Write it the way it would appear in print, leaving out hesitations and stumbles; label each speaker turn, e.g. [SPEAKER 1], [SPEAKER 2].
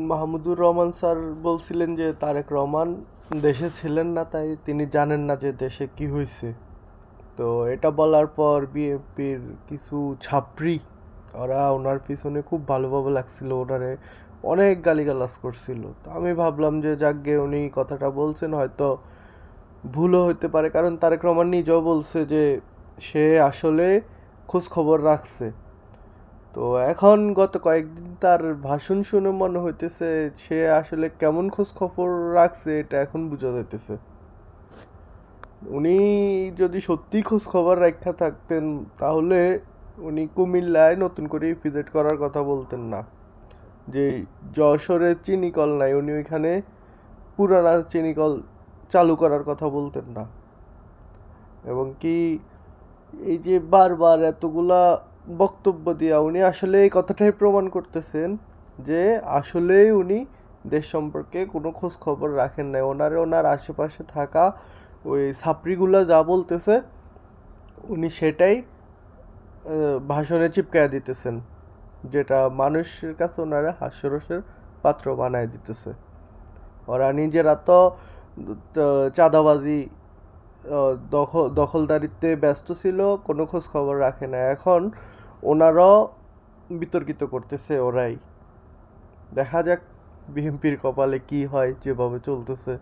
[SPEAKER 1] Mahmudur Rahman sir বলছিলেন যে তারেক রহমান দেশে ছিলেন না, তাই তিনি জানেন না যে দেশে কি হয়েছে। তো এটা বলার পর বিএনপির কিছু ছাত্রী ওরা ওনার পিছনে খুব ভালোভাবে লাগছিল, ওনারে অনেক গালিগালাজ করছিল। তো আমি ভাবলাম যে যাকগে উনি কথাটা বলছেন, হয়তো ভুলও হইতে পারে, কারণ তারেক রহমান নিজেও বলছে যে সে আসলে খোঁজ খবর রাখছে। তো এখন গত কয়েকদিন তার ভাষণ শুনে মনে হইতেছে সে আসলে কেমন খোঁজ খবর রাখছে এটা এখন বোঝা যাইতেছে। উনি যদি সত্যি খোঁজ খবর রাখা থাকতেন তাহলে উনি কুমিল্লায় নতুন করে ইপিজেড করার কথা বলতেন না। যে যশোরে চিনিকল নাই, উনি ওইখানে পুরানা চিনিকল চালু করার কথা বলতেন না। এবং কি এই যে বারবার এতগুলা বক্তব্য দিয়া উনি আসলে এই কথাটাই প্রমাণ করতেছেন যে আসলেই উনি দেশ সম্পর্কে কোনো খোঁজ খবর রাখেন নাই। ওনার আশেপাশে থাকা ওই ছাপড়িগুলা যা বলতেছে উনি সেটাই ভাষণে চিপকায়া দিতেছেন, যেটা মানুষের কাছে ওনারা হাস্যরসের পাত্র বানায় দিতেছে। ওরা নিজেরা তো চাঁদাবাজি দখলদারিত্বে ব্যস্ত ছিল, কোনো খোঁজ খবর রাখে না। এখন ওনারাও বিতর্কিত করতেছে ওরাই। দেখা যাক বিএনপির কপালে কি হয় যেভাবে চলতেছে।